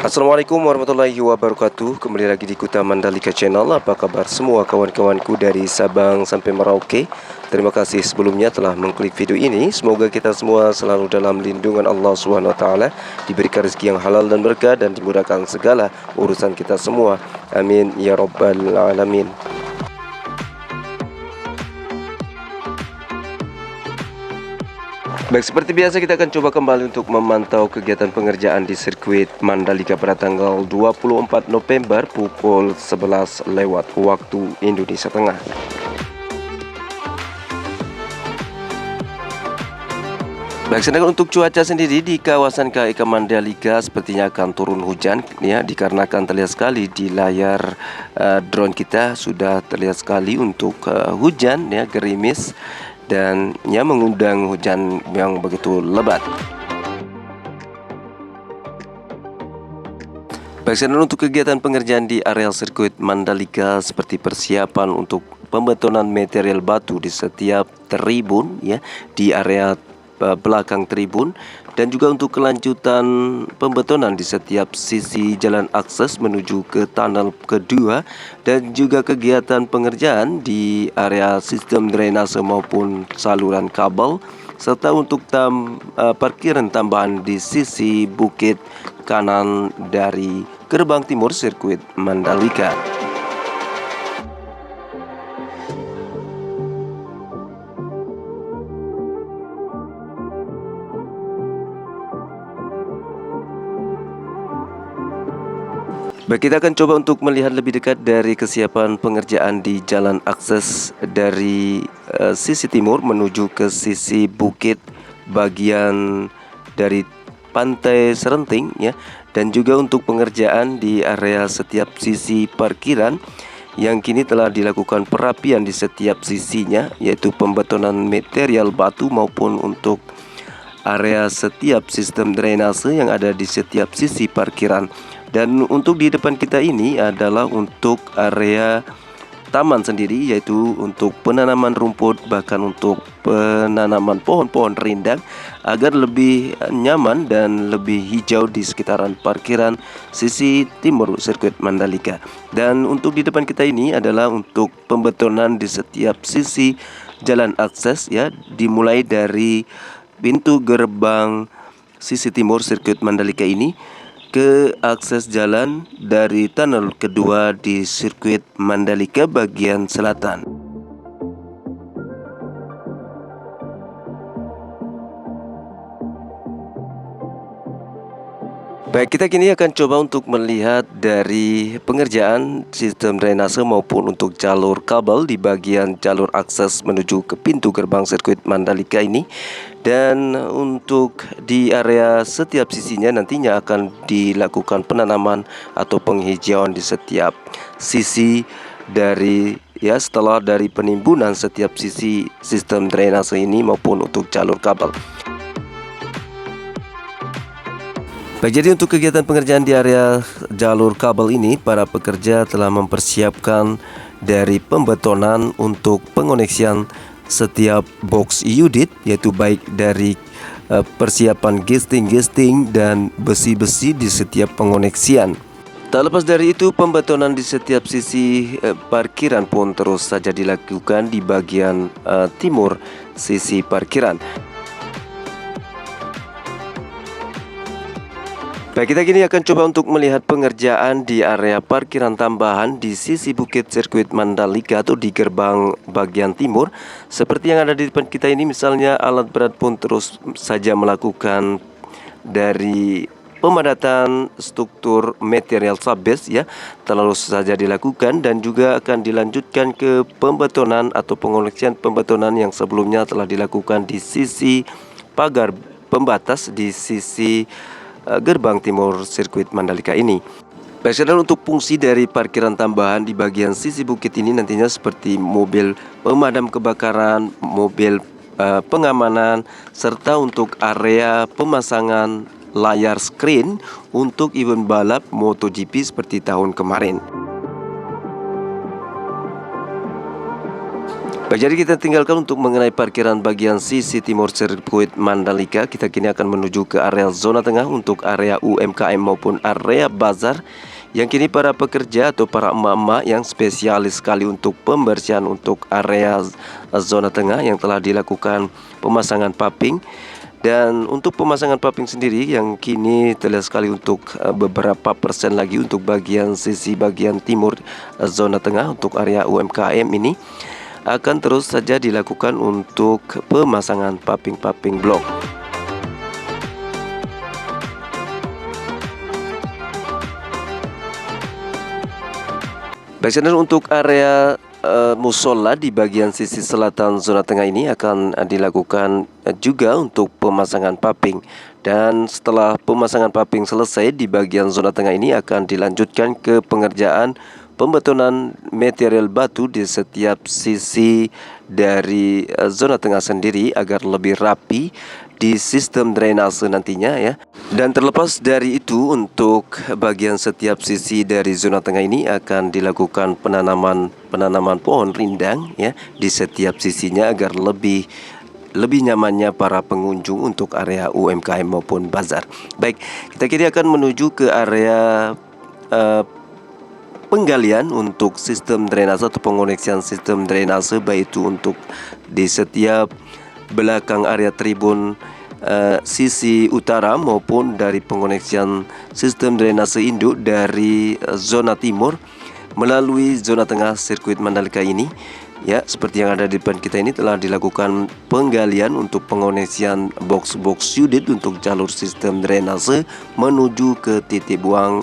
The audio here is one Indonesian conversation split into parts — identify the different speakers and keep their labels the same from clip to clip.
Speaker 1: Assalamualaikum warahmatullahi wabarakatuh. Kembali lagi di Kuta Mandalika Channel. Apa kabar semua kawan-kawanku dari Sabang sampai Merauke? Terima kasih sebelumnya telah mengklik video ini. Semoga kita semua selalu dalam lindungan Allah SWT, diberikan rezeki yang halal dan berkah, dan dimudahkan segala urusan kita semua. Amin ya rabbal alamin. Baik, seperti biasa kita akan coba kembali untuk memantau kegiatan pengerjaan di sirkuit Mandalika pada tanggal 24 November pukul 11 lewat waktu Indonesia Tengah. Baik, sedangkan untuk cuaca sendiri di kawasan KIK Mandalika sepertinya akan turun hujan ya, dikarenakan terlihat sekali di layar drone kita sudah terlihat sekali untuk hujan ya, gerimis, dan ya mengundang hujan yang begitu lebat. Baik, sedang untuk kegiatan pengerjaan di areal sirkuit Mandalika seperti persiapan untuk pembetulan material batu di setiap tribun ya, di area belakang tribun, dan juga untuk kelanjutan pembetulan di setiap sisi jalan akses menuju ke tunnel kedua, dan juga kegiatan pengerjaan di area sistem drainase maupun saluran kabel, serta untuk parkiran tambahan di sisi bukit kanan dari gerbang timur sirkuit Mandalika. Baik, kita akan coba untuk melihat lebih dekat dari kesiapan pengerjaan di jalan akses dari sisi timur menuju ke sisi bukit bagian dari pantai Serenting ya, dan juga untuk pengerjaan di area setiap sisi parkiran yang kini telah dilakukan perapian di setiap sisinya, yaitu pembetonan material batu maupun untuk area setiap sistem drainase yang ada di setiap sisi parkiran. Dan untuk di depan kita ini adalah untuk area taman sendiri, yaitu untuk penanaman rumput, bahkan untuk penanaman pohon-pohon rindang agar lebih nyaman dan lebih hijau di sekitaran parkiran sisi timur sirkuit Mandalika. Dan untuk di depan kita ini adalah untuk pembetonan di setiap sisi jalan akses ya, dimulai dari pintu gerbang sisi timur sirkuit Mandalika ini ke akses jalan dari tunnel kedua di sirkuit Mandalika bagian selatan. Baik, kita kini akan coba untuk melihat dari pengerjaan sistem drainase maupun untuk jalur kabel di bagian jalur akses menuju ke pintu gerbang sirkuit Mandalika ini. Dan untuk di area setiap sisinya nantinya akan dilakukan penanaman atau penghijauan di setiap sisi dari ya, setelah dari penimbunan setiap sisi sistem drainase ini maupun untuk jalur kabel. Baik, jadi untuk kegiatan pengerjaan di area jalur kabel ini, para pekerja telah mempersiapkan dari pembetonan untuk pengoneksian setiap box unit, yaitu baik dari persiapan gesting dan besi-besi di setiap pengoneksian. Tak lepas dari itu, pembetonan di setiap sisi parkiran pun terus saja dilakukan di bagian timur sisi parkiran. Baik, kita kini akan coba untuk melihat pengerjaan di area parkiran tambahan di sisi bukit sirkuit Mandalika atau di gerbang bagian timur. Seperti yang ada di depan kita ini, misalnya alat berat pun terus saja melakukan dari pemadatan struktur material subbase ya, terus saja dilakukan, dan juga akan dilanjutkan ke pembetonan atau pengoneksian pembetonan yang sebelumnya telah dilakukan di sisi pagar pembatas di sisi gerbang timur sirkuit Mandalika ini. Baik, sedang untuk fungsi dari parkiran tambahan di bagian sisi bukit ini nantinya seperti mobil pemadam kebakaran, mobil pengamanan, serta untuk area pemasangan layar screen untuk event balap MotoGP seperti tahun kemarin. Baik, jadi kita tinggalkan untuk mengenai parkiran bagian sisi timur sirkuit Mandalika. Kita kini akan menuju ke area zona tengah untuk area UMKM maupun area bazar, yang kini para pekerja atau para emak-emak yang spesialis sekali untuk pembersihan untuk area zona tengah yang telah dilakukan pemasangan paping. Dan untuk pemasangan paping sendiri yang kini terlihat sekali untuk beberapa persen lagi untuk bagian sisi bagian timur zona tengah untuk area UMKM ini akan terus saja dilakukan untuk pemasangan paping-paping blok. Baik, untuk area musola di bagian sisi selatan zona tengah ini akan dilakukan juga untuk pemasangan paping. Dan setelah pemasangan paping selesai di bagian zona tengah ini akan dilanjutkan ke pengerjaan pembetonan material batu di setiap sisi dari zona tengah sendiri agar lebih rapi di sistem drainase nantinya ya. Dan terlepas dari itu, untuk bagian setiap sisi dari zona tengah ini akan dilakukan penanaman pohon rindang ya di setiap sisinya agar lebih nyamannya para pengunjung untuk area UMKM maupun bazar. Baik, kita kini akan menuju ke area penggalian untuk sistem drainase atau pengoneksian sistem drainase, baik itu untuk di setiap belakang area tribun sisi utara maupun dari pengoneksian sistem drainase induk dari zona timur melalui zona tengah sirkuit Mandalika ini. Ya, seperti yang ada di depan kita ini telah dilakukan penggalian untuk pengoneksian box-box unit untuk jalur sistem drainase menuju ke titik buang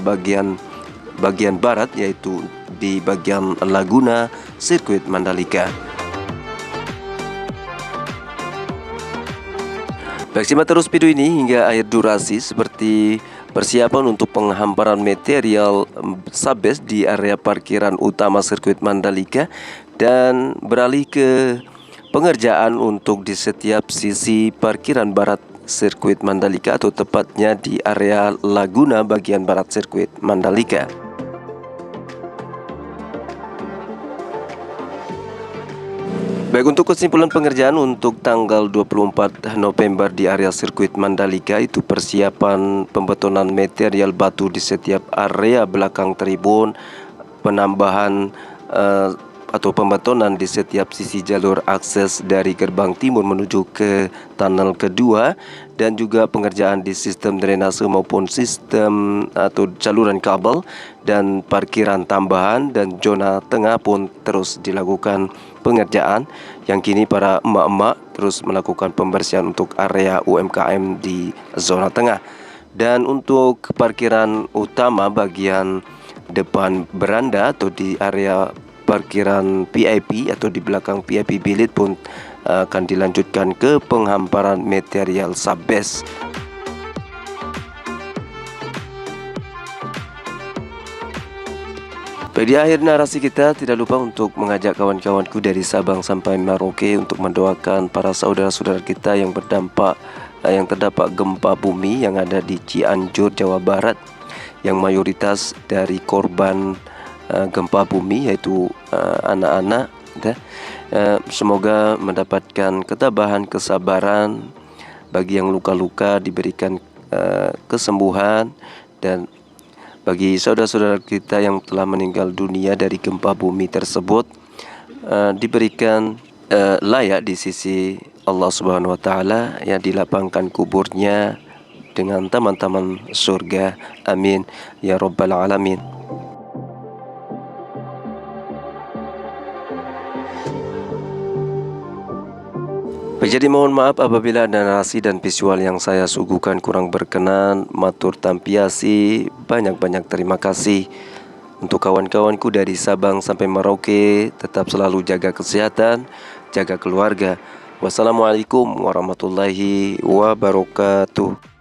Speaker 1: bagian barat, yaitu di bagian Laguna sirkuit Mandalika. Baik, simak terus video ini hingga akhir durasi seperti persiapan untuk penghamparan material subbase di area parkiran utama sirkuit Mandalika dan beralih ke pengerjaan untuk di setiap sisi parkiran barat sirkuit Mandalika atau tepatnya di area Laguna bagian barat sirkuit Mandalika. Baik, untuk kesimpulan pengerjaan untuk tanggal 24 November di area sirkuit Mandalika itu persiapan pembetonan material batu di setiap area belakang tribun, penambahan atau pembetonan di setiap sisi jalur akses dari gerbang timur menuju ke tunnel kedua, dan juga pengerjaan di sistem drainase maupun sistem atau saluran kabel dan parkiran tambahan, dan zona tengah pun terus dilakukan pengerjaan yang kini para emak-emak terus melakukan pembersihan untuk area UMKM di zona tengah. Dan untuk parkiran utama bagian depan beranda atau di area parkiran VIP atau di belakang VIP bilik pun akan dilanjutkan ke penghamparan material subbase. Di akhir narasi kita tidak lupa untuk mengajak kawan-kawanku dari Sabang sampai Merauke untuk mendoakan para saudara-saudara kita yang terdapat gempa bumi yang ada di Cianjur, Jawa Barat, yang mayoritas dari korban gempa bumi yaitu anak-anak. Semoga mendapatkan ketabahan, kesabaran. Bagi yang luka-luka diberikan kesembuhan, dan bagi saudara-saudara kita yang telah meninggal dunia dari gempa bumi tersebut diberikan layak di sisi Allah Subhanahu wa taala, ya, dilapangkan kuburnya dengan taman-taman surga. Amin ya rabbal alamin. Jadi mohon maaf apabila ada narasi dan visual yang saya suguhkan kurang berkenan. Matur tampiasi, banyak-banyak terima kasih. Untuk kawan-kawanku dari Sabang sampai Merauke, tetap selalu jaga kesehatan, jaga keluarga. Wassalamualaikum warahmatullahi wabarakatuh.